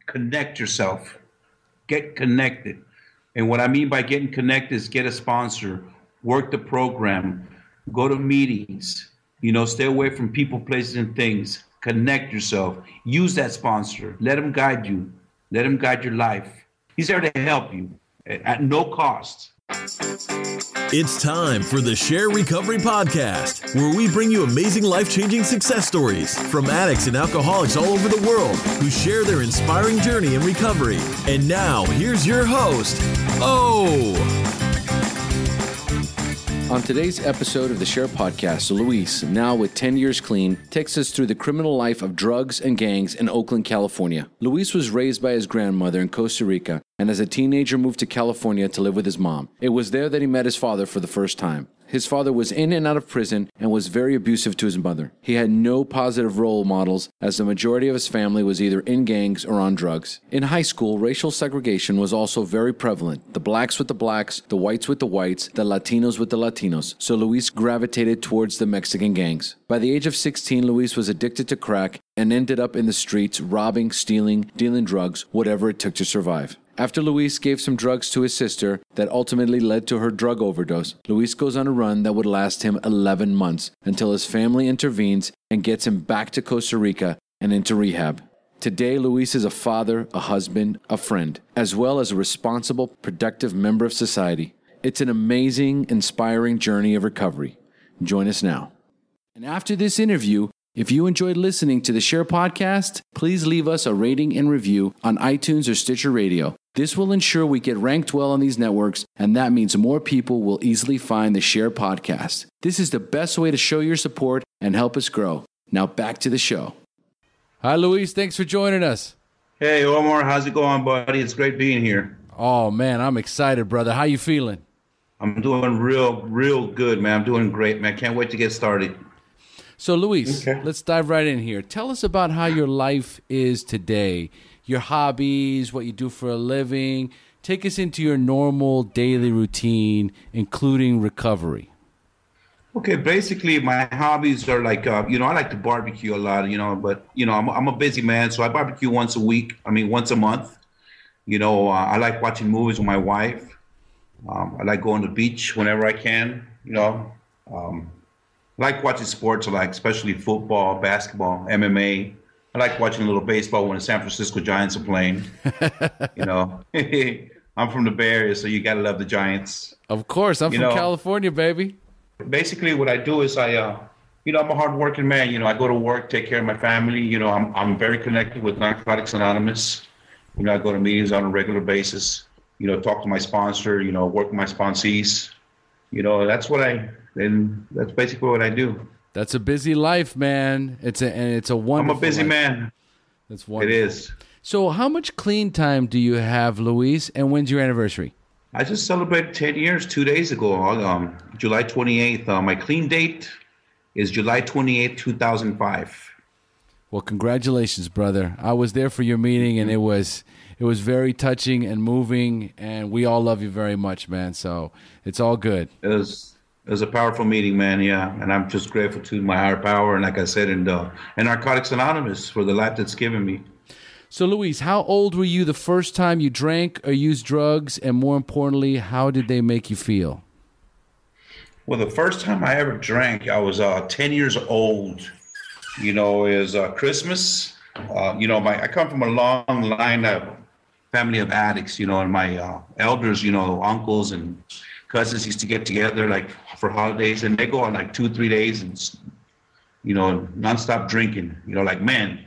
connect yourself. Get connected. And what I mean by getting connected is get a sponsor, work the program, go to meetings, stay away from people, places, and things. Connect yourself. Use that sponsor. Let him guide you. Let him guide your life. He's there to help you at no cost. It's time for the Share Recovery Podcast, where we bring you amazing life-changing success stories from addicts and alcoholics all over the world who share their inspiring journey in recovery. And now, here's your host, On today's episode of the Share Podcast, Luis, now with 10 years clean, takes us through the criminal life of drugs and gangs in Oakland, California. Luis was raised by his grandmother in Costa Rica and as a teenager moved to California to live with his mom. It was there that he met his father for the first time. His father was in and out of prison and was very abusive to his mother. He had no positive role models as the majority of his family was either in gangs or on drugs. In high school, racial segregation was also very prevalent. The blacks with the blacks, the whites with the whites, the Latinos with the Latinos. So Luis gravitated towards the Mexican gangs. By the age of 16, Luis was addicted to crack and ended up in the streets robbing, stealing, dealing drugs, whatever it took to survive. After Luis gave some drugs to his sister that ultimately led to her drug overdose, Luis goes on a run that would last him 11 months until his family intervenes and gets him back to Costa Rica and into rehab. Today, Luis is a father, a husband, a friend, as well as a responsible, productive member of society. It's an amazing, inspiring journey of recovery. Join us now. And after this interview, if you enjoyed listening to the Share Podcast, please leave us a rating and review on iTunes or Stitcher Radio. This will ensure we get ranked well on these networks, and that means more people will easily find the Share Podcast. This is the best way to show your support and help us grow. Now back to the show. Hi, Luis. Thanks for joining us. Hey, Omar. How's it going, buddy? It's great being here. Oh, man, I'm excited, brother. How you feeling? I'm doing real good, man. I'm doing great, man. Can't wait to get started. So, Luis, Let's dive right in here. Tell us about how your life is today, your hobbies, what you do for a living. Take us into your normal daily routine, including recovery. Okay, basically, my hobbies are like, I like to barbecue a lot, but, I'm a busy man, so I barbecue once a month. I like watching movies with my wife. I like going to the beach whenever I can, I like watching sports, especially football, basketball, MMA. I like watching a little baseball when the San Francisco Giants are playing. I'm from the Bay Area, so you got to love the Giants. Of course. I'm from California, baby. Basically, what I do is I'm a hardworking man. I go to work, take care of my family. I'm very connected with Narcotics Anonymous. I go to meetings on a regular basis, talk to my sponsor, work with my sponsees. That's basically what I do. That's a busy life, man. It's a wonderful I'm a busy life. Man. That's wonderful. It is. So how much clean time do you have, Luis, and when's your anniversary? I just celebrated 10 years 2 days ago, July 28th. My clean date is July 28th, 2005. Well, congratulations, brother. I was there for your meeting, and it was very touching and moving, and we all love you very much, man. So it's all good. It was a powerful meeting, man. Yeah, and I'm just grateful to my higher power, and like I said, and Narcotics Anonymous for the life that's given me. So, Luis, how old were you the first time you drank or used drugs, and more importantly, how did they make you feel? Well, the first time I ever drank, I was 10 years old. It was Christmas. I come from a long line of family of addicts. And my elders, uncles and cousins used to get together for holidays, and they go on 2-3 days and nonstop drinking, men.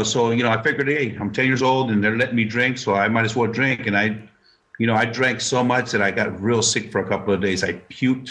So I figured, hey, I'm 10 years old and they're letting me drink, so I might as well drink. And I drank so much that I got real sick for a couple of days. I puked,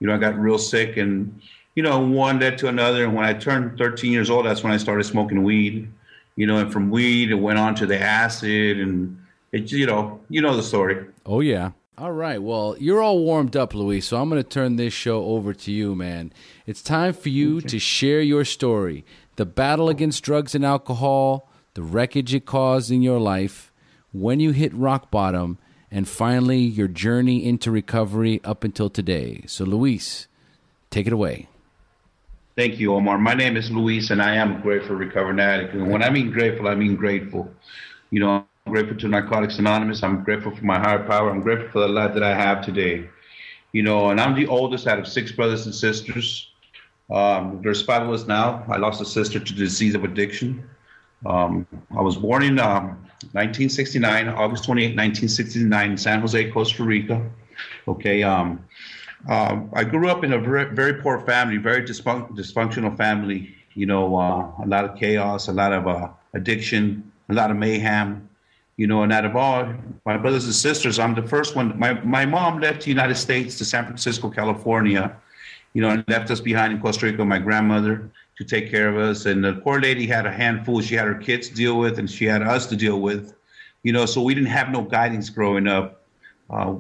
I got real sick, and one led to another. And when I turned 13 years old, that's when I started smoking weed, and from weed it went on to the acid, and it, the story. Oh yeah. All right. Well, you're all warmed up, Luis, so I'm going to turn this show over to you, man. It's time for you to share your story, the battle against drugs and alcohol, the wreckage it caused in your life, when you hit rock bottom, and finally your journey into recovery up until today. So, Luis, take it away. Thank you, Omar. My name is Luis, and I am a grateful recovering addict. And when I mean grateful, I mean grateful. You know, I'm grateful to Narcotics Anonymous. I'm grateful for my higher power. I'm grateful for the life that I have today. You know, and I'm the oldest out of 6 brothers and sisters. There's 5 of us now. I lost a sister to the disease of addiction. I was born in 1969, August 28, 1969, in San Jose, Costa Rica. Okay. I grew up in a very, very poor family, very dysfunctional family. You know, a lot of chaos, a lot of addiction, a lot of mayhem. You know, and out of all my brothers and sisters, I'm the first one. My mom left the United States to San Francisco, California, you know, and left us behind in Costa Rica, my grandmother, to take care of us. And the poor lady had a handful. She had her kids to deal with, and she had us to deal with, you know, so we didn't have no guidance growing up.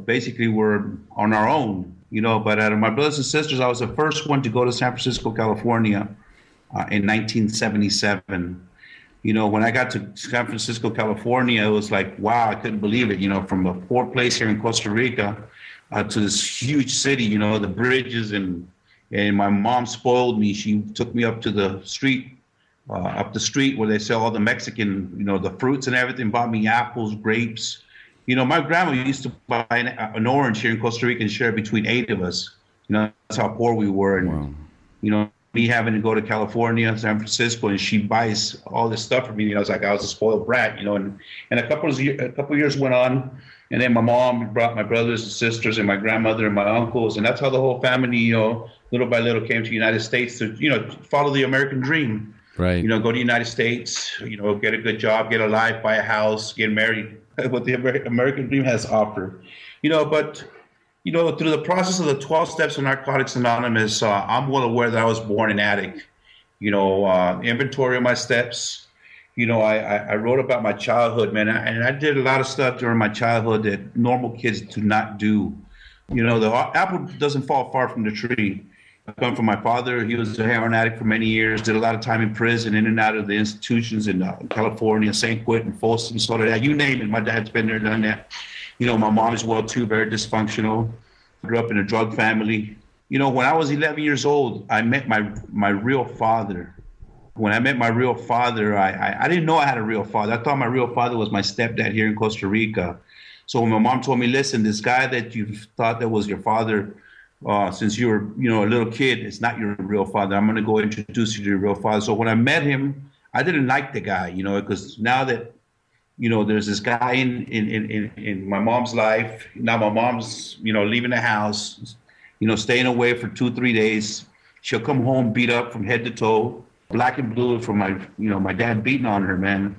Basically, we're on our own, you know, but out of my brothers and sisters, I was the first one to go to San Francisco, California in 1977. You know, when I got to San Francisco, California, it was like, wow, I couldn't believe it, you know, from a poor place here in Costa Rica to this huge city, you know, the bridges, and my mom spoiled me. She took me up to the street, where they sell all the Mexican, you know, the fruits and everything, bought me apples, grapes. You know, my grandma used to buy an orange here in Costa Rica and share between 8 of us. You know, that's how poor we were. And, wow. You know, me having to go to California, San Francisco, and she buys all this stuff for me. You know, it's like I was a spoiled brat, you know, and a couple of years went on, and then my mom brought my brothers and sisters and my grandmother and my uncles, and that's how the whole family, you know, little by little came to the United States to, you know, follow the American dream. Right. You know, go to the United States, you know, get a good job, get a life, buy a house, get married, what the American dream has to offer. You know, but you know, through the process of the 12 steps of Narcotics Anonymous, I'm well aware that I was born an addict. You know, inventory of my steps. You know, I wrote about my childhood, man, and I did a lot of stuff during my childhood that normal kids do not do. You know, the apple doesn't fall far from the tree. I come from my father. He was a heroin addict for many years, did a lot of time in prison, in and out of the institutions in California, St. Quentin, Folsom, Soledad, you name it. My dad's been there, done that. You know, my mom as well, too, very dysfunctional. I grew up in a drug family. You know, when I was 11 years old, I met my real father. When I met my real father, I didn't know I had a real father. I thought my real father was my stepdad here in Costa Rica. So when my mom told me, listen, this guy that you thought that was your father since you were, you know, a little kid, it's not your real father. I'm going to go introduce you to your real father. So when I met him, I didn't like the guy, you know, because now that, you know, there's this guy in my mom's life. Now my mom's, you know, leaving the house, you know, staying away for 2-3 days. She'll come home beat up from head to toe, black and blue from my dad beating on her, man.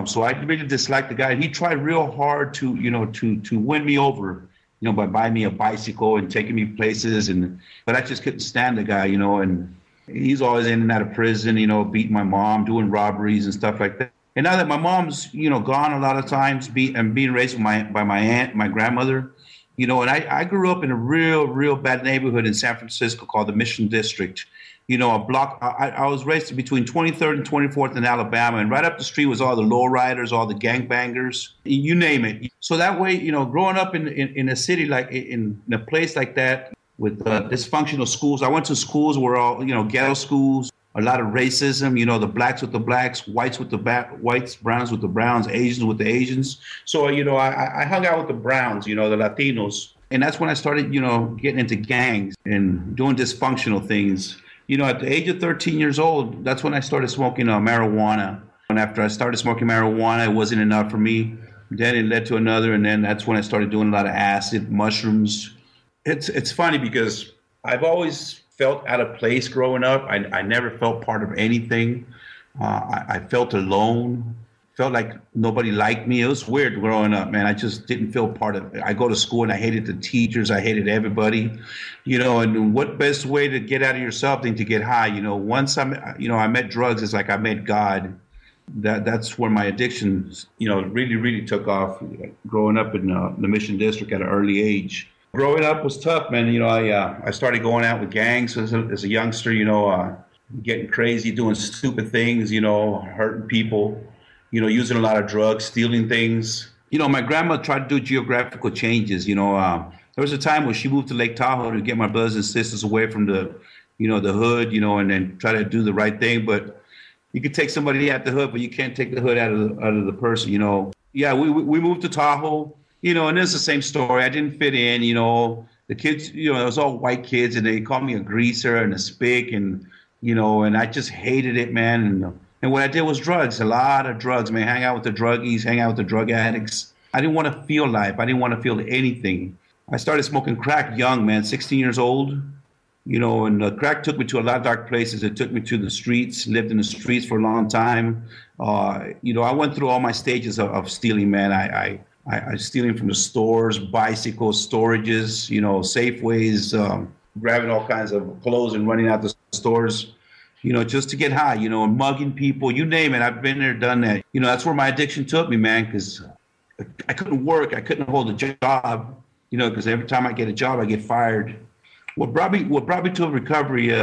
So I really disliked the guy. He tried real hard to, you know, to win me over, you know, by buying me a bicycle and taking me places. But I just couldn't stand the guy, you know, and he's always in and out of prison, you know, beating my mom, doing robberies and stuff like that. And now that my mom's, you know, gone a lot of times, being raised by my aunt, my grandmother, you know, and I grew up in a real bad neighborhood in San Francisco called the Mission District. You know, a block. I was raised between 23rd and 24th in Alabama, and right up the street was all the lowriders, all the gangbangers, you name it. So that way, you know, growing up in a city like in a place like that with dysfunctional schools, I went to schools where all, you know, ghetto schools. A lot of racism, you know, the blacks with the blacks, whites with the whites, browns with the browns, Asians with the Asians. So, you know, I hung out with the browns, you know, the Latinos. And that's when I started, you know, getting into gangs and doing dysfunctional things. You know, at the age of 13 years old, that's when I started smoking marijuana. And after I started smoking marijuana, it wasn't enough for me. Then it led to another. And then that's when I started doing a lot of acid, mushrooms. It's funny because I've always felt out of place growing up. I never felt part of anything. I felt alone, felt like nobody liked me. It was weird growing up, man. I just didn't feel part of it. I go to school and I hated the teachers. I hated everybody, you know, and what best way to get out of yourself than to get high? You know, once I met drugs, it's like I met God. That's where my addiction, you know, really took off, growing up in the Mission District at an early age. Growing up was tough, man. You know, I started going out with gangs as a youngster, you know, getting crazy, doing stupid things, you know, hurting people, you know, using a lot of drugs, stealing things. You know, my grandma tried to do geographical changes. You know, there was a time when she moved to Lake Tahoe to get my brothers and sisters away from the, you know, the hood, you know, and then try to do the right thing. But, You could take somebody at the hood, but you can't take the hood out of the person, you know. Yeah, we moved to Tahoe, you know, and it's the same story. I didn't fit in, you know. The kids, you know, it was all white kids, and they called me a greaser and a spick, and, you know, and I just hated it, man. And what I did was drugs, a lot of drugs, man. Hang out with the druggies, hang out with the drug addicts. I didn't want to feel life. I didn't want to feel anything. I started smoking crack young, man, 16 years old. You know, and crack took me to a lot of dark places. It took me to the streets, lived in the streets for a long time. You know, I went through all my stages of stealing, man. I stealing from the stores, bicycles, storages, you know, Safeways, grabbing all kinds of clothes and running out the stores, you know, just to get high, you know, and mugging people, you name it. I've been there, done that. You know, that's where my addiction took me, man, because I couldn't work. I couldn't hold a job, you know, because every time I get a job, I get fired. What brought me to recovery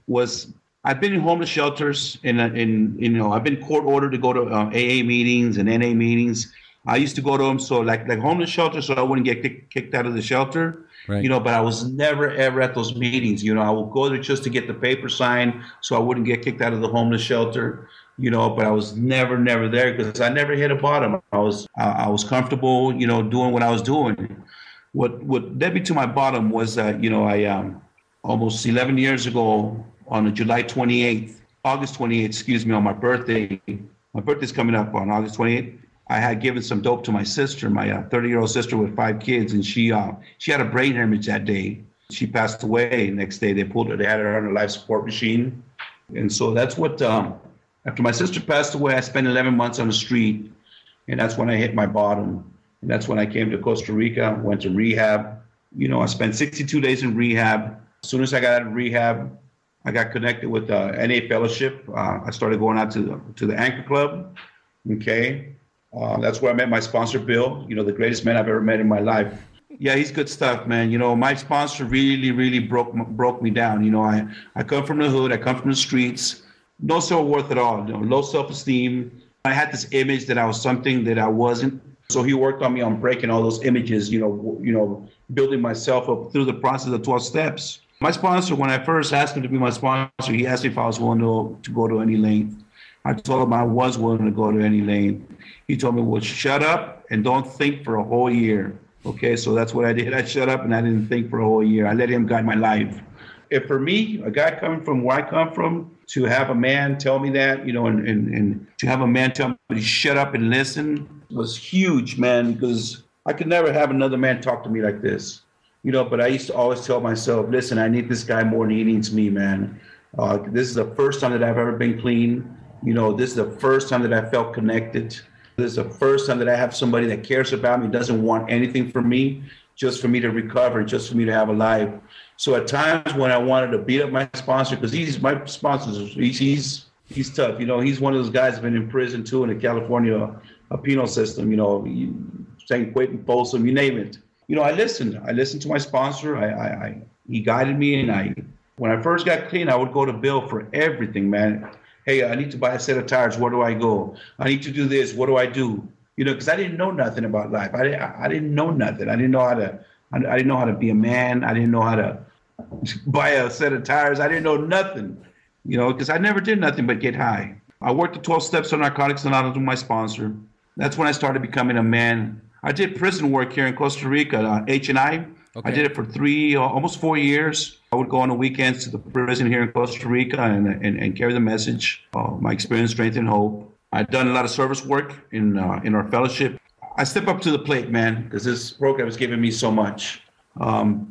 was I've been in homeless shelters, and you know, I've been court ordered to go to AA meetings and NA meetings. I used to go to them, so like homeless shelters, so I wouldn't get kicked out of the shelter. Right. You know, but I was never ever at those meetings. You know, I would go there just to get the paper signed, so I wouldn't get kicked out of the homeless shelter. You know, but I was never there because I never hit a bottom. I was comfortable, you know, doing what I was doing. What led me to my bottom was that, you know, I almost 11 years ago on July 28th, August 28th, excuse me, on my birthday. My birthday's coming up on August 28th. I had given some dope to my sister, my 30-year-old sister with 5 kids, and she had a brain hemorrhage that day. She passed away. Next day, they had her on a life support machine. And so that's what, after my sister passed away, I spent 11 months on the street, and that's when I hit my bottom. And that's when I came to Costa Rica, went to rehab. You know, I spent 62 days in rehab. As soon as I got out of rehab, I got connected with NA Fellowship. I started going out to the Anchor Club. Okay. That's where I met my sponsor, Bill, you know, the greatest man I've ever met in my life. Yeah, he's good stuff, man. You know, my sponsor really broke me down. You know, I come from the hood. I come from the streets. No self-worth at all. You know, low self-esteem. I had this image that I was something that I wasn't. So he worked on me on breaking all those images, you know, building myself up through the process of 12 steps. My sponsor, when I first asked him to be my sponsor, he asked me if I was willing to go to any length. I told him I was willing to go to any length. He told me, well, shut up and don't think for a whole year. Okay, so that's what I did. I shut up and I didn't think for a whole year. I let him guide my life. If for me, a guy coming from where I come from, to have a man tell me that, you know, and to have a man tell me to shut up and listen was huge, man, because I could never have another man talk to me like this, you know. But I used to always tell myself, listen, I need this guy more than he needs me, man. This is the first time that I've ever been clean. You know, this is the first time that I felt connected. This is the first time that I have somebody that cares about me, doesn't want anything from me, just for me to recover, just for me to have a life. So at times when I wanted to beat up my sponsor, because he's tough. You know, he's one of those guys that's been in prison too in the California penal system. You know, St. Quentin, Folsom, you name it. You know, I listened to my sponsor. He guided me, and when I first got clean, I would go to Bill for everything, man. Hey, I need to buy a set of tires. Where do I go? I need to do this. What do I do? You know, because I didn't know nothing about life. I didn't know nothing. I didn't know how to be a man. I didn't know how to buy a set of tires. I didn't know nothing, you know, because I never did nothing but get high. I worked the 12 steps of Narcotics Anonymous with my sponsor. That's when I started becoming a man. I did prison work here in Costa Rica, H&I. Okay. I did it for almost 4 years. I would go on the weekends to the prison here in Costa Rica and carry the message, my experience, strength, and hope. I've done a lot of service work in our fellowship. I step up to the plate, man, because this program has given me so much.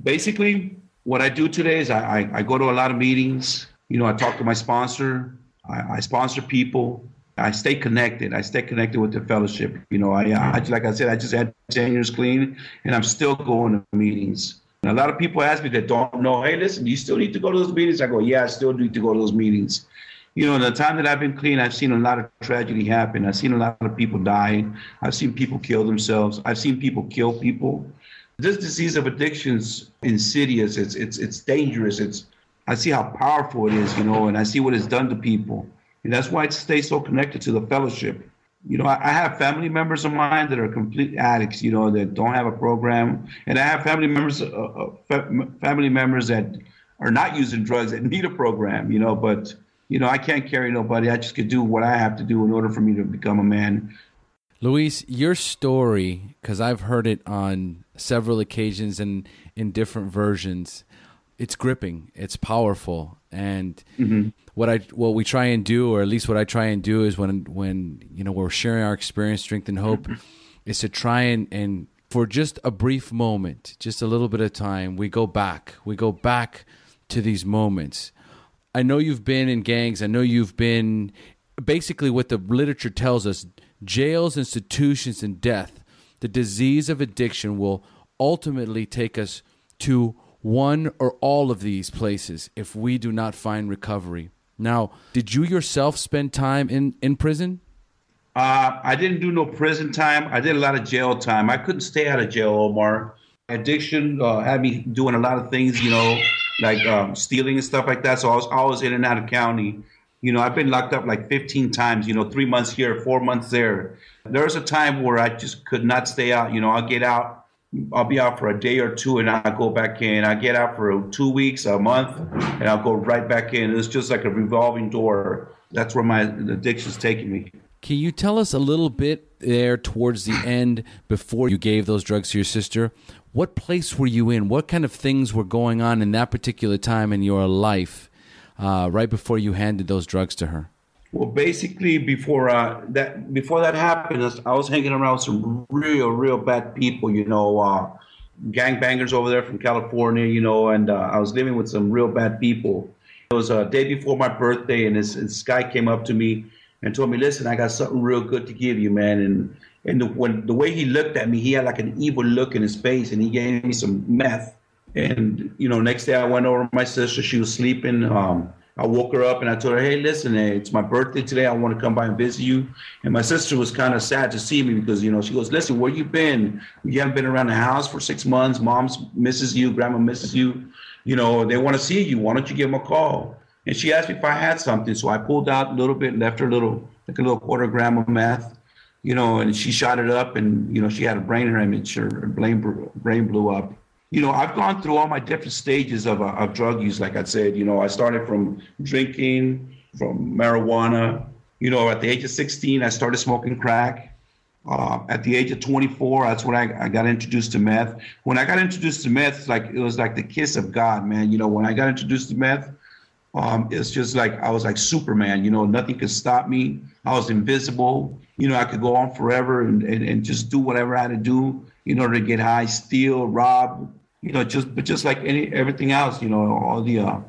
Basically, what I do today is I go to a lot of meetings. You know, I talk to my sponsor. I sponsor people. I stay connected. I stay connected with the fellowship. You know, like I said, I just had 10 years clean, and I'm still going to meetings. And a lot of people ask me that don't know, hey, listen, do you still need to go to those meetings? I go, yeah, I still need to go to those meetings. You know, in the time that I've been clean, I've seen a lot of tragedy happen. I've seen a lot of people die. I've seen people kill themselves. I've seen people kill people. This disease of addiction is insidious. It's dangerous. I see how powerful it is, you know, and I see what it's done to people. And that's why I stay so connected to the fellowship. You know, I have family members of mine that are complete addicts, you know, that don't have a program. And I have family members that are not using drugs that need a program, you know. But I can't carry nobody. I just could do what I have to do in order for me to become a man. Luis, your story, because I've heard it on several occasions and in different versions, it's gripping, it's powerful, and what we try and do, or at least what I try and do, is when we're sharing our experience, strength, and hope, is to try and for just a brief moment, just a little bit of time, we go back to these moments. I know you've been in gangs. I know you've been basically what the literature tells us. Jails, institutions, and death, the disease of addiction will ultimately take us to one or all of these places if we do not find recovery. Now, did you yourself spend time in prison? I didn't do no prison time. I did a lot of jail time. I couldn't stay out of jail, Omar. Addiction had me doing a lot of things, like stealing and stuff like that. So I was always in and out of county. I've been locked up like 15 times, 3 months here, 4 months there. There was a time where I just could not stay out. I'll get out, I'll be out for a day or two, and I'll go back in. I get out for 2 weeks, a month, and I'll go right back in. It's just like a revolving door. That's where my addiction's taking me. Can you tell us a little bit there towards the end, before you gave those drugs to your sister? What place were you in? What kind of things were going on in that particular time in your life? Right before you handed those drugs to her? Well, basically, before that happened, I was hanging around with some real bad people, gangbangers over there from California, and I was living with some real bad people. It was a day before my birthday, and this guy came up to me and told me, "Listen, I got something real good to give you, man." And the way he looked at me, he had like an evil look in his face, and he gave me some meth. And, next day I went over to my sister. She was sleeping. I woke her up and I told her, "Hey, listen, it's my birthday today. I want to come by and visit you." And my sister was kind of sad to see me because, she goes, "Listen, where you been? You haven't been around the house for 6 months. Mom misses you. Grandma misses you. They want to see you. Why don't you give them a call?" And she asked me if I had something. So I pulled out a little bit, left her a little quarter gram of meth, and she shot it up, and, she had a brain hemorrhage. Her brain blew up. I've gone through all my different stages of drug use. Like I said, I started from drinking, from marijuana. At the age of 16, I started smoking crack. At the age of 24, that's when I got introduced to meth. When I got introduced to meth, it was like the kiss of God, man. When I got introduced to meth, it's just like I was like Superman. Nothing could stop me. I was invisible. I could go on forever and just do whatever I had to do in order to get high, steal, rob, just like everything else, all the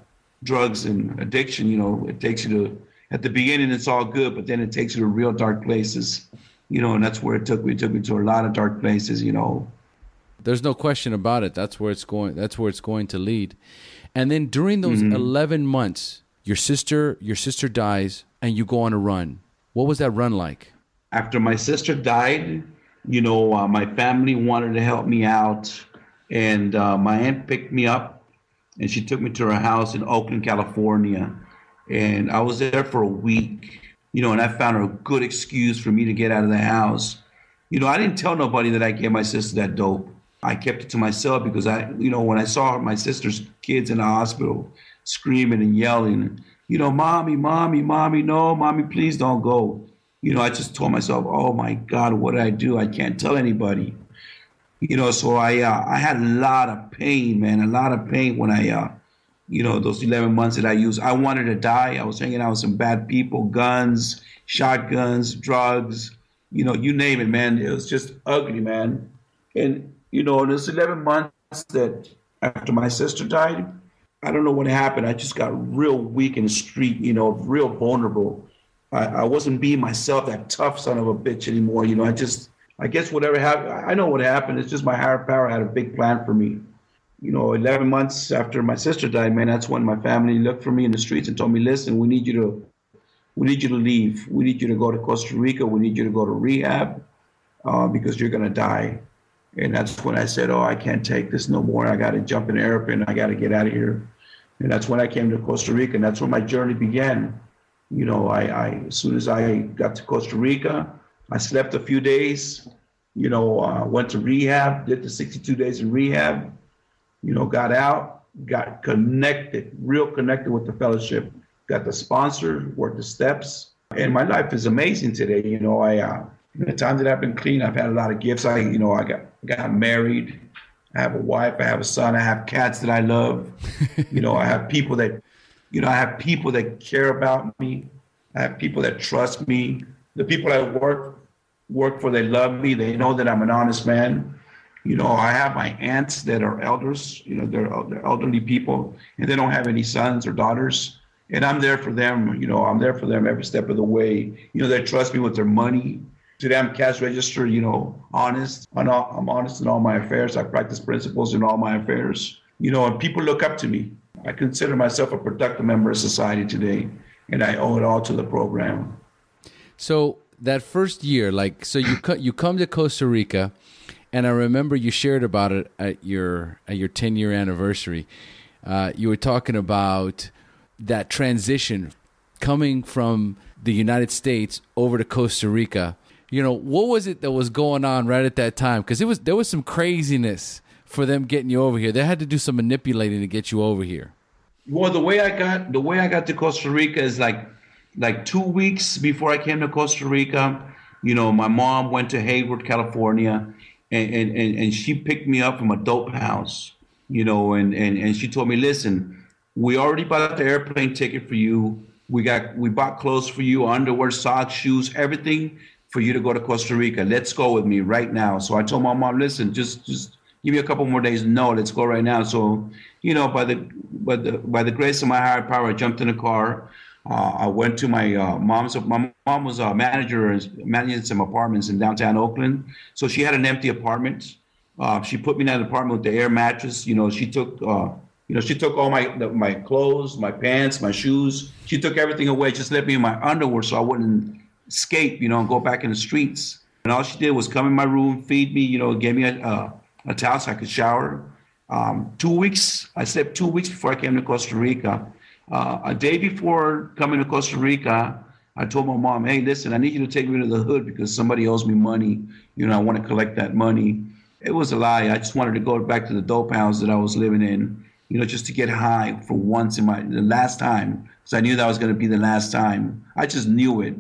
drugs and addiction, it takes you to, at the beginning, it's all good, but then it takes you to real dark places, and that's where it took me. It took me to a lot of dark places, There's no question about it. That's where it's going. That's where it's going to lead. And then during those 11 months, your sister dies and you go on a run. What was that run like? After my sister died, my family wanted to help me out, and my aunt picked me up and she took me to her house in Oakland, California. And I was there for a week, and I found a good excuse for me to get out of the house. I didn't tell nobody that I gave my sister that dope. I kept it to myself because when I saw my sister's kids in the hospital screaming and yelling, "Mommy, mommy, mommy, no, mommy, please don't go." I just told myself, "Oh my God, what did I do? I can't tell anybody." So I had a lot of pain, man, a lot of pain when I, those 11 months that I used. I wanted to die. I was hanging out with some bad people, guns, shotguns, drugs, you name it, man. It was just ugly, man. And, in those 11 months that after my sister died, I don't know what happened. I just got real weak in the street, real vulnerable. I wasn't being myself, that tough son of a bitch anymore. I guess whatever happened, I know what happened. It's just my higher power had a big plan for me. 11 months after my sister died, man, that's when my family looked for me in the streets and told me, "Listen, we need you to leave. We need you to go to Costa Rica. We need you to go to rehab because you're going to die." And that's when I said, "Oh, I can't take this no more. I got to jump in an airplane. I got to get out of here." And that's when I came to Costa Rica, and that's where my journey began. As soon as I got to Costa Rica, I slept a few days, went to rehab, did the 62 days in rehab, got out, got connected, real connected with the fellowship. got the sponsor, worked the steps, and my life is amazing today. You know, in the time that I've been clean, I've had a lot of gifts. I got married. I have a wife. I have a son. I have cats that I love. You know, I have people that care about me. I have people that trust me. The people I work for, they love me. They know that I'm an honest man. You know, I have my aunts that are elders. You know, they're elderly people, and they don't have any sons or daughters. And I'm there for them. You know, I'm there for them every step of the way. You know, they trust me with their money. Today I'm cash register, you know, honest. I'm honest in all my affairs. I practice principles in all my affairs. You know, and people look up to me. I consider myself a productive member of society today, and I owe it all to the program. So that first year, like, so you come to Costa Rica, and I remember you shared about it at your 10-year anniversary. You were talking about that transition coming from the United States over to Costa Rica. You know, what was it that was going on right at that time? Because there was some craziness for them getting you over here. They had to do some manipulating to get you over here. Well, the way I got to Costa Rica is like 2 weeks before I came to Costa Rica. You know, my mom went to Hayward, California, and she picked me up from a dope house. You know, and she told me, listen, we already bought the airplane ticket for you. We bought clothes for you, underwear, socks, shoes, everything for you to go to Costa Rica. Let's go with me right now. So I told my mom, listen, just give me a couple more days. No, let's go right now. So, you know, by the grace of my higher power, I jumped in a car. I went to my mom's. My mom was a managing some apartments in downtown Oakland. So she had an empty apartment. She put me in that apartment with the air mattress. You know, she took all my clothes, my pants, my shoes. She took everything away. Just left me in my underwear so I wouldn't escape, you know, and go back in the streets. And all she did was come in my room, feed me, you know, gave me a towel so I could shower. 2 weeks, I slept 2 weeks before I came to Costa Rica. A day before coming to Costa Rica, I told my mom, hey, listen, I need you to take me to the hood because somebody owes me money. You know, I want to collect that money. It was a lie. I just wanted to go back to the dope house that I was living in, you know, just to get high for once the last time, because I knew that was going to be the last time. I just knew it.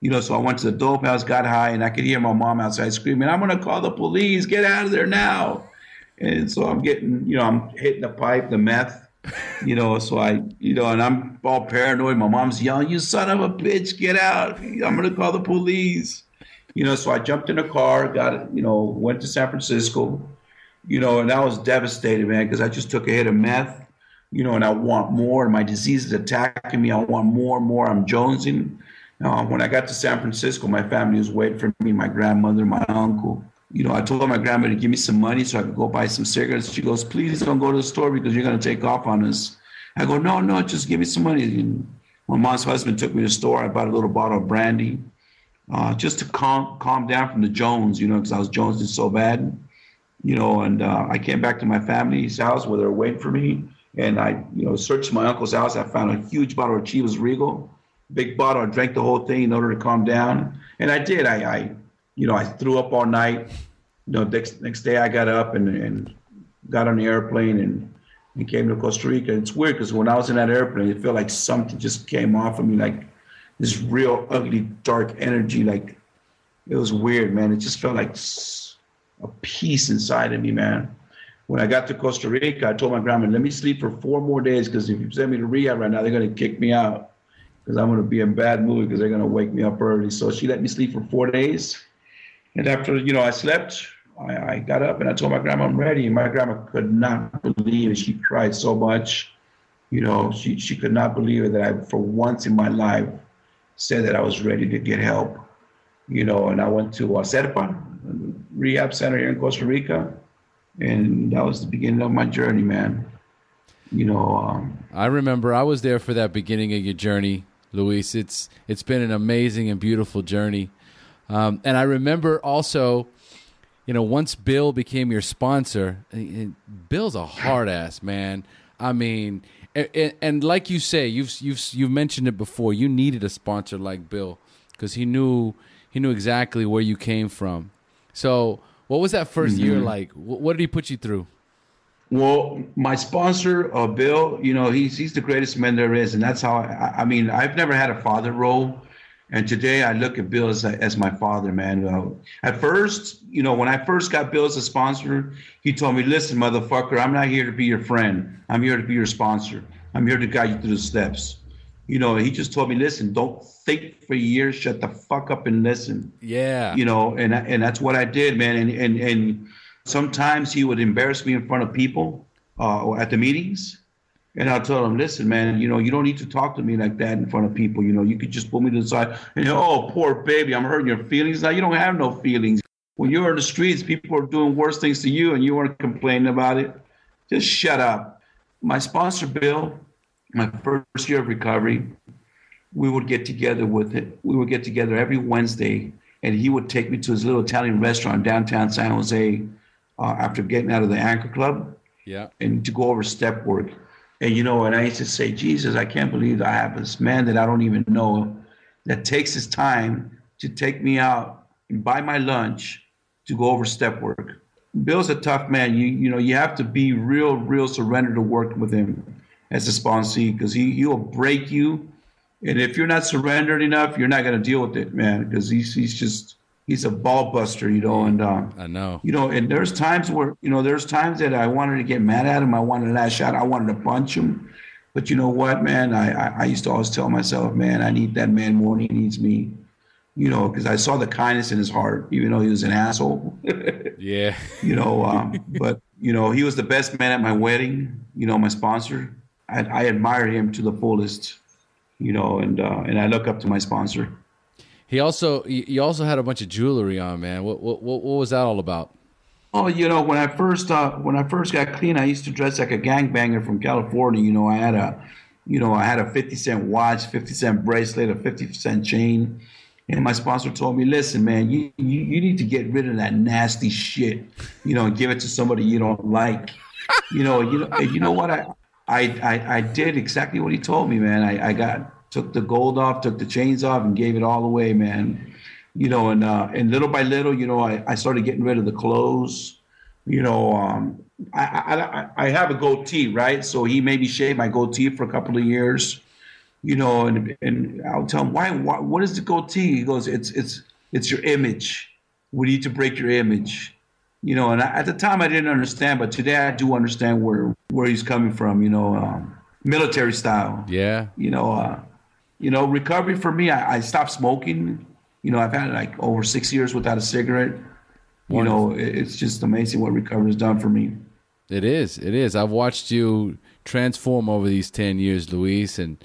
You know, so I went to the dope house, got high, and I could hear my mom outside screaming, I'm going to call the police. Get out of there now. And so I'm hitting the pipe, the meth, you know, so and I'm all paranoid. My mom's yelling, you son of a bitch, get out. I'm going to call the police. You know, so I jumped in a car, went to San Francisco, you know, and I was devastated, man, because I just took a hit of meth, you know, and I want more, and my disease is attacking me. I want more and more. I'm jonesing. When I got to San Francisco, my family was waiting for me, my grandmother, my uncle. You know, I told my grandmother to give me some money so I could go buy some cigarettes. She goes, please don't go to the store because you're going to take off on us. I go, no, just give me some money. And my mom's husband took me to the store. I bought a little bottle of brandy just to calm down from the Jones, you know, because I was jonesing so bad. You know, and I came back to my family's house where they were waiting for me. And I, you know, searched my uncle's house. I found a huge bottle of Chivas Regal. Big bottle. I drank the whole thing in order to calm down, and I did. I threw up all night. You know, next day I got up and got on the airplane and came to Costa Rica. It's weird because when I was in that airplane, it felt like something just came off of me, like this real ugly dark energy. Like it was weird, man. It just felt like a peace inside of me, man. When I got to Costa Rica, I told my grandma, let me sleep for 4 more days because if you send me to rehab right now, they're going to kick me out. Because I'm going to be in bad mood because they're going to wake me up early. So she let me sleep for 4 days. And after, you know, I slept, I got up and I told my grandma I'm ready. And my grandma could not believe it. She cried so much. You know, she could not believe it that I, for once in my life, said that I was ready to get help. You know, and I went to Serpa, rehab center here in Costa Rica. And that was the beginning of my journey, man. You know. I remember I was there for that beginning of your journey, Luis. It's been an amazing and beautiful journey. And I remember also, you know, once Bill became your sponsor, Bill's a hard ass, man. I mean, and like you say, you've mentioned it before. You needed a sponsor like Bill because he knew exactly where you came from. So what was that first year like? What did he put you through? Well, my sponsor, Bill, he's the greatest man there is, and that's how I mean, I've never had a father role, and today I look at Bill as my father, man. At first, when I first got Bill as a sponsor, he told me, "Listen, motherfucker, I'm not here to be your friend. I'm here to be your sponsor. I'm here to guide you through the steps." He just told me, "Listen, don't think for years. Shut the fuck up and listen." Yeah. And that's what I did, man. And sometimes he would embarrass me in front of people at the meetings. And I'll tell him, "Listen, man, you don't need to talk to me like that in front of people. You could just pull me to the side and, oh, poor baby, I'm hurting your feelings." Now, you don't have no feelings. When you're in the streets, people are doing worse things to you and you weren't complaining about it. Just shut up. My sponsor, Bill, my first year of recovery, we would get together with it. We would get together every Wednesday, and he would take me to his little Italian restaurant downtown San Jose after getting out of the Anchor Club, and to go over step work. And and I used to say, Jesus, I can't believe I have this man that I don't even know that takes his time to take me out and buy my lunch to go over step work. Bill's a tough man. You have to be real surrendered to work with him as a sponsee, because he'll break you. And if you're not surrendered enough, you're not going to deal with it, man, because he's a ball buster, and I know. And there's times where, there's times that I wanted to get mad at him. I wanted to lash out. I wanted to punch him. But you know what, man? I used to always tell myself, man, I need that man more than he needs me, because I saw the kindness in his heart, even though he was an asshole. Yeah. But, he was the best man at my wedding, my sponsor. I admire him to the fullest, and I look up to my sponsor. You also had a bunch of jewelry on, man. What was that all about? Oh, when I first got clean, I used to dress like a gangbanger from California. I had a 50-cent watch, 50-cent bracelet, a 50-cent chain. And my sponsor told me, "Listen, man, you need to get rid of that nasty shit, and give it to somebody you don't like." You know what? I did exactly what he told me, man. I took the gold off, took the chains off, and gave it all away, man. And little by little, I started getting rid of the clothes. I have a goatee, right? So he made me shave my goatee for a couple of years. And I'll tell him, why? What is the goatee? He goes, it's your image. We need to break your image. And at the time I didn't understand, but today I do understand where he's coming from. Military style. Yeah. Recovery for me, I stopped smoking. I've had like over 6 years without a cigarette. Wonderful. It's just amazing what recovery has done for me. It is. I've watched you transform over these 10 years, Luis, and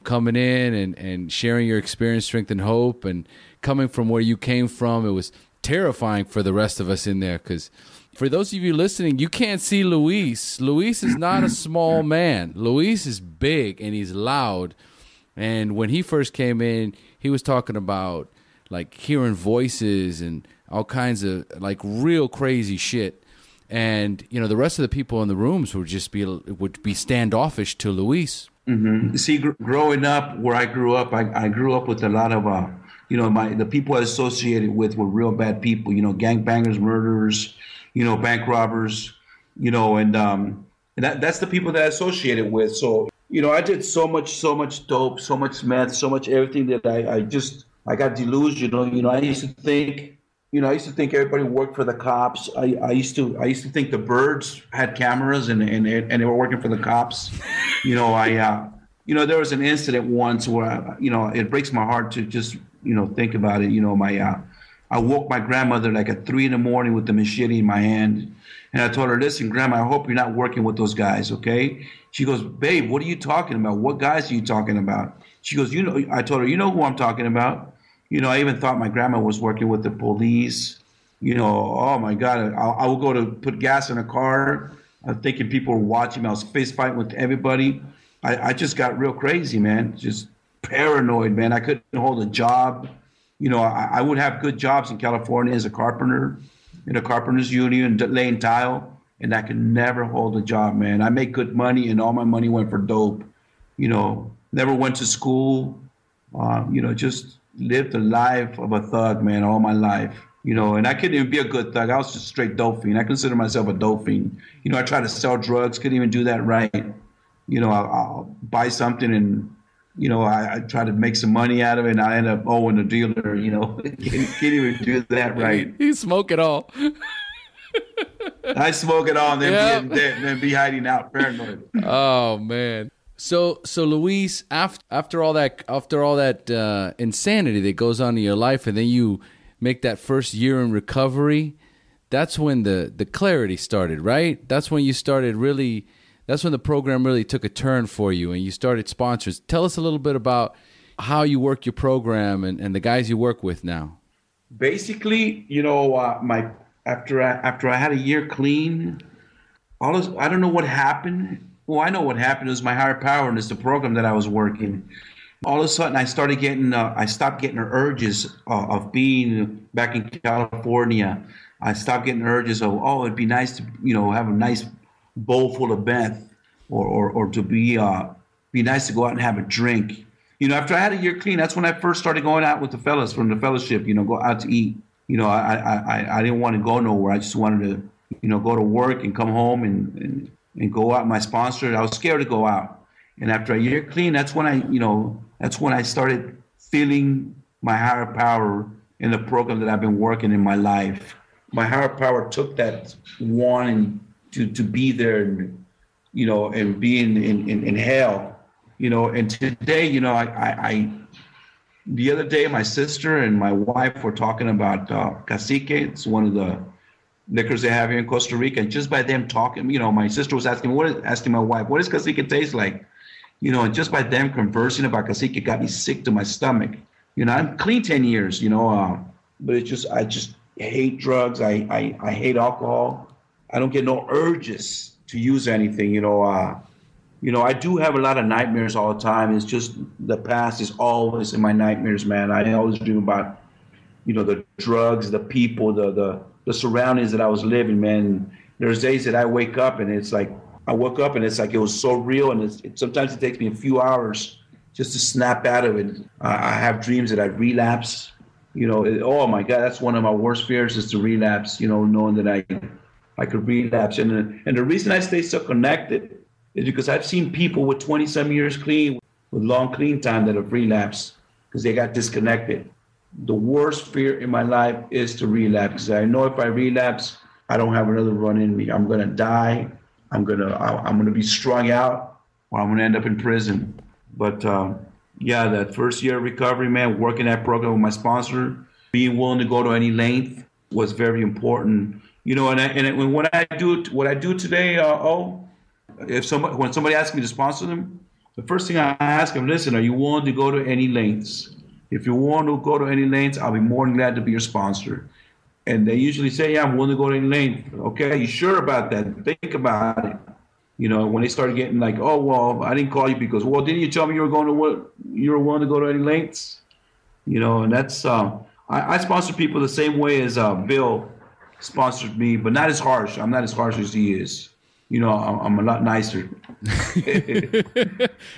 coming in and sharing your experience, strength, and hope, and coming from where you came from. It was terrifying for the rest of us in there, because for those of you listening, you can't see Luis. Luis is not a small man. Luis is big and he's loud. And when he first came in, he was talking about like hearing voices and all kinds of like real crazy shit. And the rest of the people in the rooms would be standoffish to Luis. Mm-hmm. See, growing up where I grew up, I grew up with a lot of the people I associated with were real bad people. Gangbangers, murderers, bank robbers, and that's the people that I associated with. So I did so much dope, so much meth, so much everything that I got delusional. I used to think everybody worked for the cops. I used to think the birds had cameras and they were working for the cops. There was an incident once where it breaks my heart to just think about it. I woke my grandmother like at 3 a.m. with the machete in my hand. And I told her, "Listen, Grandma, I hope you're not working with those guys, okay?" She goes, "Babe, what are you talking about? What guys are you talking about?" She goes, I told her, "You know who I'm talking about." I even thought my grandma was working with the police. Oh my God, I would go to put gas in a car, thinking people were watching me. I was fist fighting with everybody. I just got real crazy, man. Just paranoid, man. I couldn't hold a job. I would have good jobs in California as a carpenter in a carpenter's union, laying tile, and I could never hold a job, man. I make good money, and all my money went for dope. Never went to school. Just lived the life of a thug, man, all my life. and I couldn't even be a good thug. I was just straight dope fiend. I consider myself a dope fiend. I tried to sell drugs, couldn't even do that right. I'll buy something and, I try to make some money out of it, and I end up owing the dealer, can't even do that right. You smoke it all. I smoke it all and then be hiding out paranoid. Oh, man. So Luis, after all that insanity that goes on in your life, and then you make that first year in recovery, that's when the clarity started, right? That's when you started really. That's when the program really took a turn for you, and you started sponsors. Tell us a little bit about how you work your program and the guys you work with now. Basically, after I had a year clean, I don't know what happened. Well, I know what happened. It was my higher power, and it's the program that I was working. All of a sudden, I stopped getting the urges of being back in California. I stopped getting urges of, it'd be nice to, have a nice bowl full of meth, or to be nice to go out and have a drink. After I had a year clean, that's when I first started going out with the fellas from the fellowship. Go out to eat. I didn't want to go nowhere. I just wanted to, go to work and come home and go out. My sponsor, I was scared to go out. And after a year clean, that's when I started feeling my higher power in the program that I've been working in my life. My higher power took that wanting to be there, and be in hell, And today, I the other day, my sister and my wife were talking about cacique. It's one of the liquors they have here in Costa Rica. And just by them talking, my sister was asking my wife, what does cacique taste like? And just by them conversing about cacique, it got me sick to my stomach. I'm clean 10 years, but I just hate drugs. I hate alcohol. I don't get no urges to use anything, I do have a lot of nightmares all the time. It's just the past is always in my nightmares, man. I always dream about, the drugs, the people, the surroundings that I was living, man. There's days that I wake up and it's like, I woke up and it's like it was so real, and sometimes it takes me a few hours just to snap out of it. I have dreams that I relapse. Oh my God, that's one of my worst fears is to relapse. Knowing that I could relapse, and the reason I stay so connected is because I've seen people with 20-some years clean, with long clean time, that have relapsed because they got disconnected. The worst fear in my life is to relapse, because I know if I relapse, I don't have another run in me. I'm gonna die. I'm gonna be strung out, or I'm gonna end up in prison. But that first year of recovery, man, working that program with my sponsor, being willing to go to any length was very important. And when I do what I do today, when somebody asks me to sponsor them, the first thing I ask them, listen, are you willing to go to any lengths? If you want to go to any lengths, I'll be more than glad to be your sponsor. And they usually say, yeah, I'm willing to go to any length. Okay, are you sure about that? Think about it. When they started getting like, oh, well, I didn't call you because, well, didn't you tell me you were willing to go to any lengths? And that's, I sponsor people the same way as Bill sponsored me, but not as harsh. I'm not as harsh as he is. I'm a lot nicer.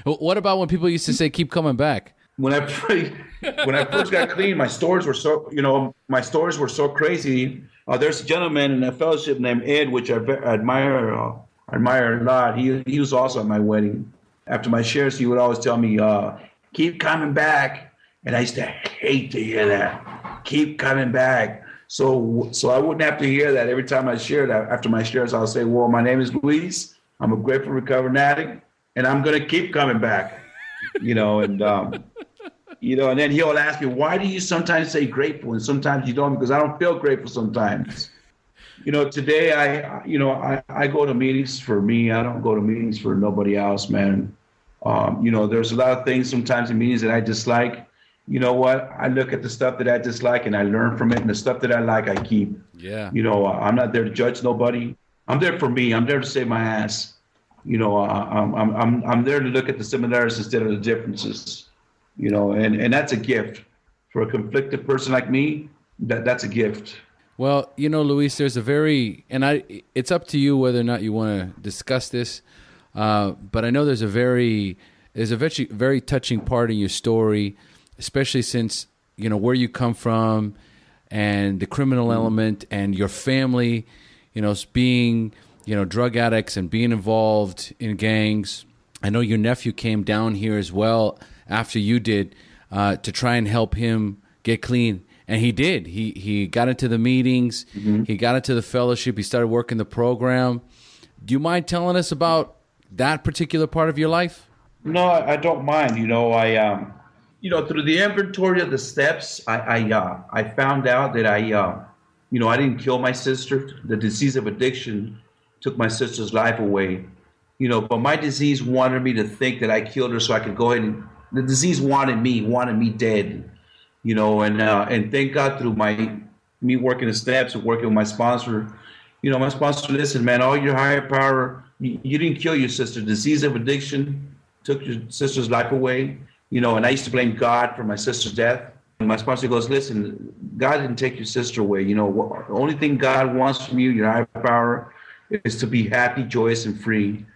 What about when people used to say, keep coming back? When I first got clean, my stories were so crazy. There's a gentleman in a fellowship named Ed, which I admire a lot. He was also at my wedding. After my shares, he would always tell me, keep coming back. And I used to hate to hear that. Keep coming back. So I wouldn't have to hear that every time I shared. After my shares, I'll say, well, my name is Luis. I'm a grateful recovering addict, and I'm going to keep coming back. And then he'll ask me, why do you sometimes say grateful and sometimes you don't? Because I don't feel grateful sometimes. Today I go to meetings for me. I don't go to meetings for nobody else, man. There's a lot of things sometimes in meetings that I dislike. You know what? I look at the stuff that I dislike and I learn from it, and the stuff that I like, I keep. Yeah. I'm not there to judge nobody. I'm there for me. I'm there to save my ass. I'm there to look at the similarities instead of the differences. And that's a gift for a conflicted person like me. That's a gift. Well, Luis, there's it's up to you whether or not you want to discuss this. But I know there's a very touching part in your story, especially since, where you come from and the criminal element and your family, being, drug addicts and being involved in gangs. I know your nephew came down here as well after you did to try and help him get clean. And he did. He got into the meetings. Mm-hmm. He got into the fellowship. He started working the program. Do you mind telling us about that particular part of your life? No, I don't mind. Through the inventory of the steps, I found out that I didn't kill my sister. The disease of addiction took my sister's life away. But my disease wanted me to think that I killed her so I could go ahead and the disease wanted me dead. And thank God through me working the steps and working with my sponsor, my sponsor, listen, man, all your higher power, you didn't kill your sister. Disease of addiction took your sister's life away, and I used to blame God for my sister's death. And my sponsor goes, listen, God didn't take your sister away. The only thing God wants from you, your higher power, is to be happy, joyous, and free.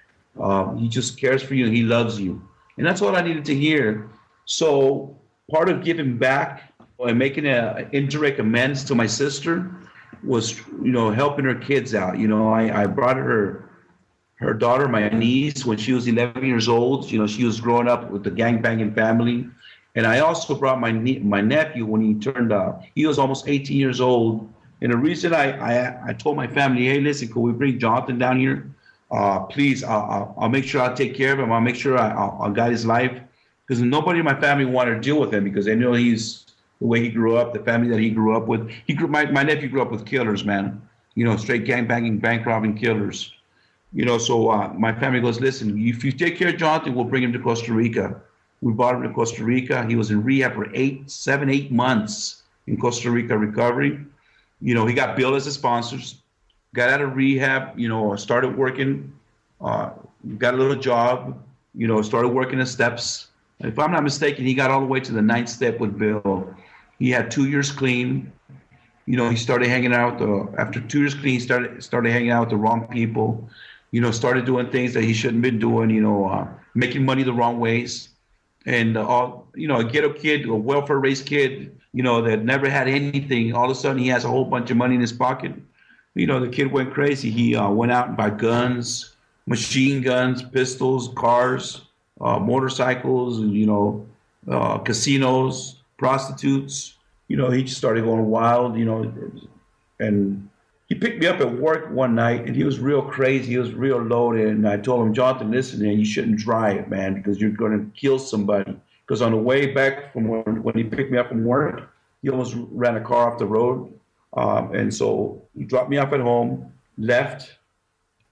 He just cares for you and he loves you. And that's all I needed to hear. So part of giving back and making an indirect amends to my sister was, helping her kids out. I brought her daughter, my niece, when she was 11 years old. She was growing up with the gangbanging family. And I also brought my nephew when he turned, he was almost 18 years old. And the reason I told my family, hey, listen, could we bring Jonathan down here? Please, I'll make sure I'll take care of him. I'll make sure I'll guide his life. Because nobody in my family wanted to deal with him because they know he's the way he grew up, the family that he grew up with. My nephew grew up with killers, man. Straight gangbanging, bank robbing killers. So my family goes, listen, if you take care of Jonathan, we'll bring him to Costa Rica. We brought him to Costa Rica. He was in rehab for 8 months in Costa Rica recovery. He got billed as a sponsor, got out of rehab, started working, got a little job, started working the steps. If I'm not mistaken, he got all the way to the 9th step with Bill. He had 2 years clean. He started hanging out after 2 years clean, he started hanging out with the wrong people, started doing things that he shouldn't been doing, making money the wrong ways. And, a ghetto kid, a welfare-raised kid, that never had anything. All of a sudden, he has a whole bunch of money in his pocket. The kid went crazy. He went out and bought guns, machine guns, pistols, cars, motorcycles, and, casinos, prostitutes. He just started going wild, and he picked me up at work one night, and he was real crazy. He was real loaded, and I told him, Jonathan, listen, man, you shouldn't drive, man, because you're going to kill somebody. Because on the way back from when he picked me up from work, he almost ran a car off the road. And so he dropped me off at home, left,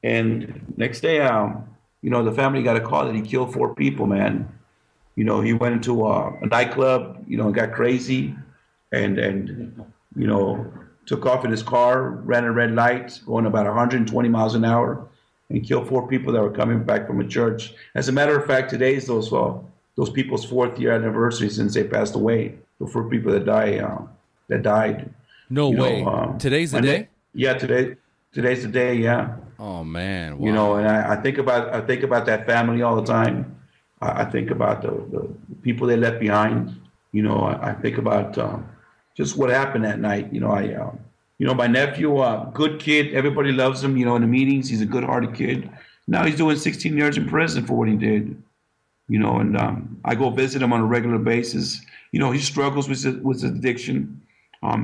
and next day, the family got a call that he killed 4 people, man. He went into a nightclub, got crazy, and took off in his car, ran a red light, going about 120 miles an hour, and killed 4 people that were coming back from a church. As a matter of fact, today is those people's 4th year anniversary since they passed away. The 4 people that died. No way. Today's the day? Yeah, today's the day. Yeah. Oh man. Wow. And I think about that family all the time. I think about the people they left behind. I think about just what happened that night. My nephew, good kid. Everybody loves him. In the meetings, he's a good-hearted kid. Now he's doing 16 years in prison for what he did. And I go visit him on a regular basis. He struggles with his addiction.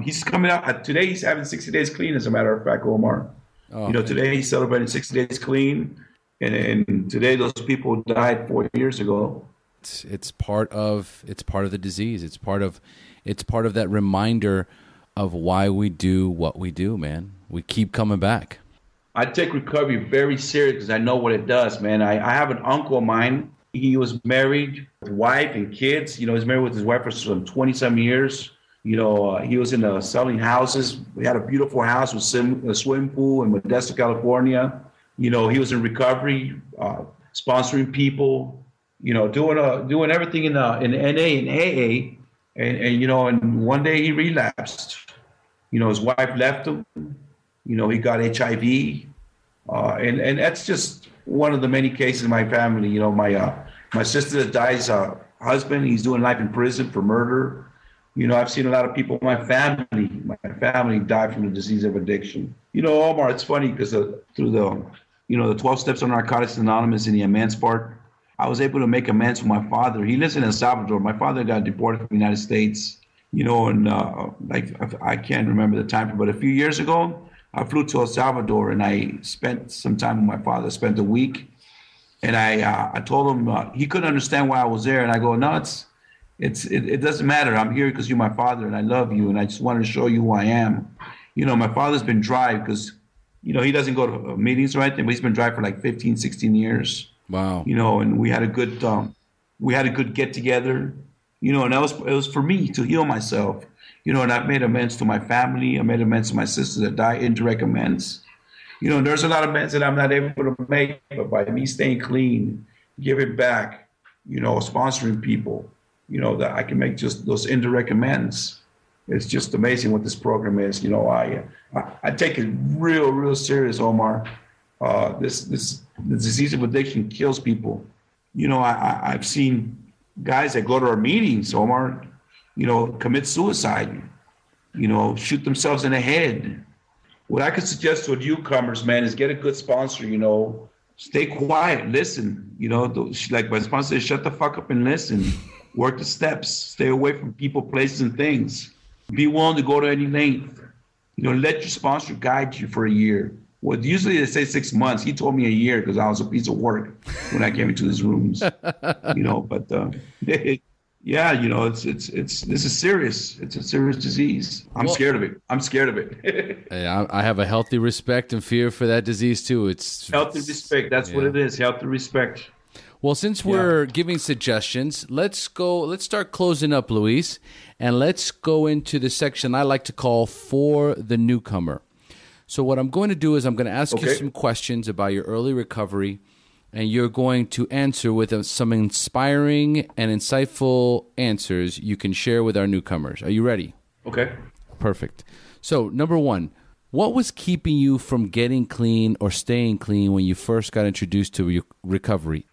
He's coming out today. He's having 60 days clean, as a matter of fact, Omar. Oh, today he's celebrating 60 days clean, and today those people died 4 years ago. It's part of the disease. It's part of that reminder of why we do what we do, man. We keep coming back. I take recovery very serious because I know what it does, man. I have an uncle of mine. He was married with wife and kids. He was married with his wife for some 20-some years. He was in selling houses. We had a beautiful house with a swimming pool in Modesto, California. He was in recovery, sponsoring people, doing everything in NA and AA. And one day he relapsed. His wife left him. He got HIV. And that's just one of the many cases in my family. My sister that dies, husband, he's doing life in prison for murder. I've seen a lot of people in my family die from the disease of addiction. Omar, it's funny because through the 12 steps of Narcotics Anonymous and the amends part, I was able to make amends with my father. He lives in El Salvador. My father got deported from the United States, and I can't remember the time, but a few years ago, I flew to El Salvador and I spent some time with my father, spent a week. And I told him he couldn't understand why I was there. And I go, no, it doesn't matter. I'm here because you're my father and I love you. And I just wanted to show you who I am. My father's been dry because, he doesn't go to meetings or anything, but he's been dry for like 15, 16 years. Wow. And we had a good get together, and it was for me to heal myself, and I've made amends to my family. I made amends to my sister that died, indirect amends. There's a lot of amends that I'm not able to make, but by me staying clean, giving back, sponsoring people, that I can make just those indirect amends. It's just amazing what this program is. I take it real, real serious, Omar. The disease of addiction kills people. I've seen guys that go to our meetings, Omar, commit suicide, shoot themselves in the head. What I could suggest to newcomers, man, is get a good sponsor, stay quiet, listen, like my sponsor says, shut the fuck up and listen, work the steps, stay away from people, places, and things. Be willing to go to any length. Let your sponsor guide you for a year. Well, usually they say 6 months. He told me a year because I was a piece of work when I came into his rooms. Yeah, this is serious. It's a serious disease. I'm scared of it. Hey, I have a healthy respect and fear for that disease too. It's healthy respect. That's what it is. Healthy respect. Well, since we're giving suggestions, let's start closing up, Luis, and let's go into the section I like to call For the Newcomer. So what I'm going to do is I'm going to ask you some questions about your early recovery, and you're going to answer with some inspiring and insightful answers you can share with our newcomers. Are you ready? Okay. Perfect. So, number one, what was keeping you from getting clean or staying clean when you first got introduced to recovery?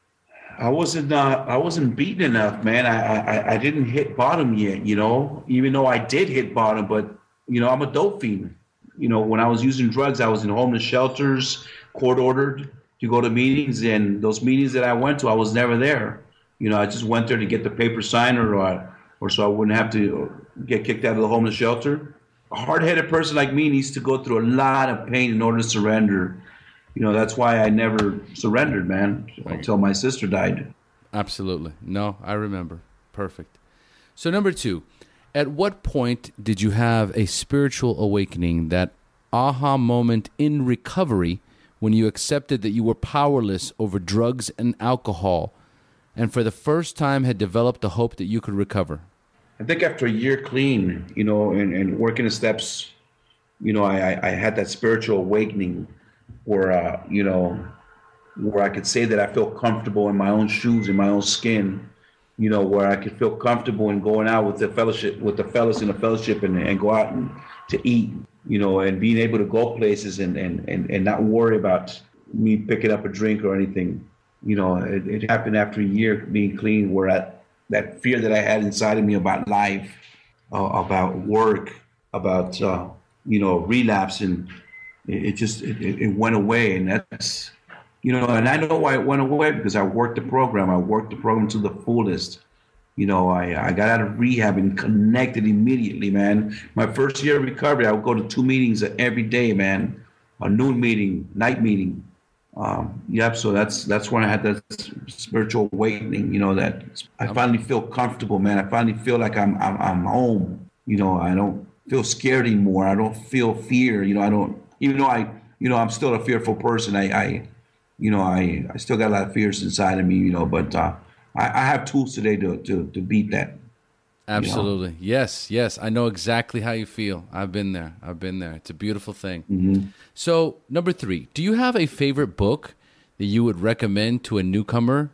I wasn't beaten enough, man. I didn't hit bottom yet, even though I did hit bottom, but, I'm a dope fiend. When I was using drugs, I was in homeless shelters, court ordered to go to meetings, and those meetings that I went to, I was never there. I just went there to get the paper signed or so I wouldn't have to get kicked out of the homeless shelter. A hard-headed person like me needs to go through a lot of pain in order to surrender. That's why I never surrendered, man, until my sister died. Absolutely. No, I remember. Perfect. So number two, at what point did you have a spiritual awakening, that aha moment in recovery when you accepted that you were powerless over drugs and alcohol and for the first time had developed the hope that you could recover? I think after a year clean, and working the steps, I had that spiritual awakening where, where I could say that I feel comfortable in my own shoes, in my own skin, where I could feel comfortable in going out with the fellowship, with the fellas in the fellowship and go out and to eat, and being able to go places and not worry about me picking up a drink or anything. It happened after a year being clean, where that fear that I had inside of me about life, about work, about, relapsing, it went away. And that's, and I know why it went away, because I worked the program. I worked the program to the fullest. I got out of rehab and connected immediately, man. My first year of recovery, I would go to 2 meetings every day, man. A noon meeting, night meeting. So that's when I had that spiritual awakening, that I finally feel comfortable, man. I finally feel like I'm home. I don't feel scared anymore. I don't feel fear. I don't, even though I'm still a fearful person. I still got a lot of fears inside of me, but I have tools today to beat that. Absolutely. Yes. I know exactly how you feel. I've been there. It's a beautiful thing. Mm-hmm. So, number 3, do you have a favorite book that you would recommend to a newcomer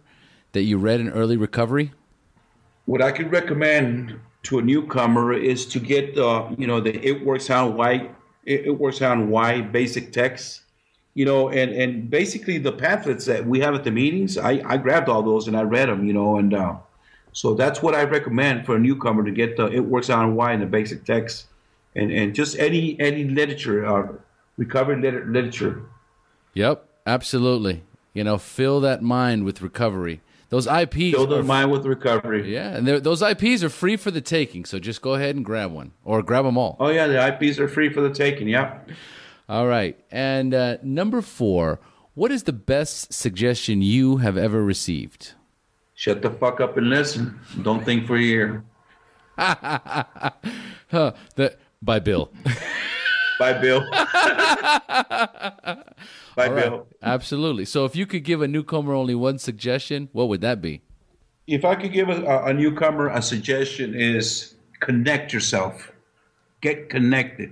that you read in early recovery? What I could recommend to a newcomer is to get the It Works Out Why basic text, and basically the pamphlets that we have at the meetings. I grabbed all those and I read them, and So that's what I recommend for a newcomer to get the It Works Out and Why in the basic text, and just any literature, recovery literature. Yep, absolutely. Fill that mind with recovery. Those IPs. Fill the mind with recovery. Yeah, and those IPs are free for the taking, so just go ahead and grab one, or grab them all. Oh, yeah, the IPs are free for the taking, yep. All right, and number 4, what is the best suggestion you have ever received? Shut the fuck up and listen. Don't think for a year. By Bill. By Bill. By All Bill. right. Absolutely. So if you could give a newcomer only one suggestion, what would that be? If I could give a newcomer a suggestion is connect yourself. Get connected.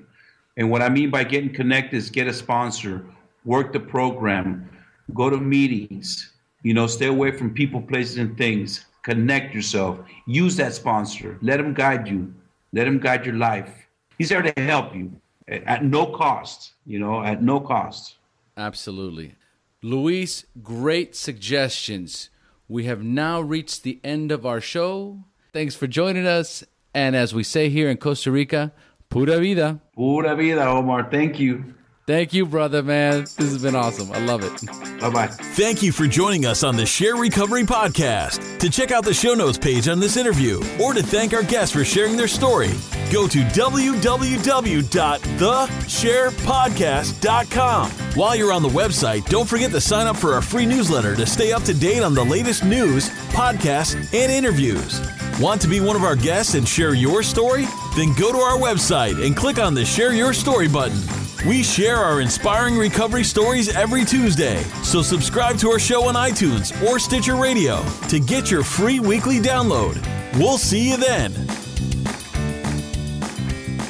And what I mean by getting connected is get a sponsor, work the program, go to meetings, stay away from people, places, and things. Connect yourself. Use that sponsor. Let him guide you. Let him guide your life. He's there to help you at no cost, at no cost. Absolutely. Luis, great suggestions. We have now reached the end of our show. Thanks for joining us. And as we say here in Costa Rica, pura vida. Pura vida, Omar. Thank you. Thank you, brother, man. This has been awesome. I love it. Bye-bye. Thank you for joining us on the Share Recovery Podcast. To check out the show notes page on this interview or to thank our guests for sharing their story, go to www.thesharepodcast.com. While you're on the website, don't forget to sign up for our free newsletter to stay up to date on the latest news, podcasts, and interviews. Want to be one of our guests and share your story? Then go to our website and click on the Share Your Story button. We share our inspiring recovery stories every Tuesday, so subscribe to our show on iTunes or Stitcher Radio to get your free weekly download. We'll see you then.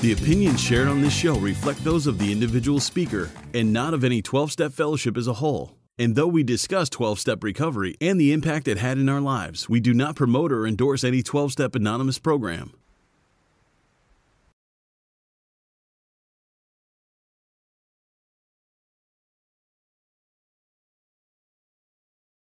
The opinions shared on this show reflect those of the individual speaker and not of any 12-Step Fellowship as a whole. And though we discuss 12-Step recovery and the impact it had in our lives, we do not promote or endorse any 12-Step Anonymous program.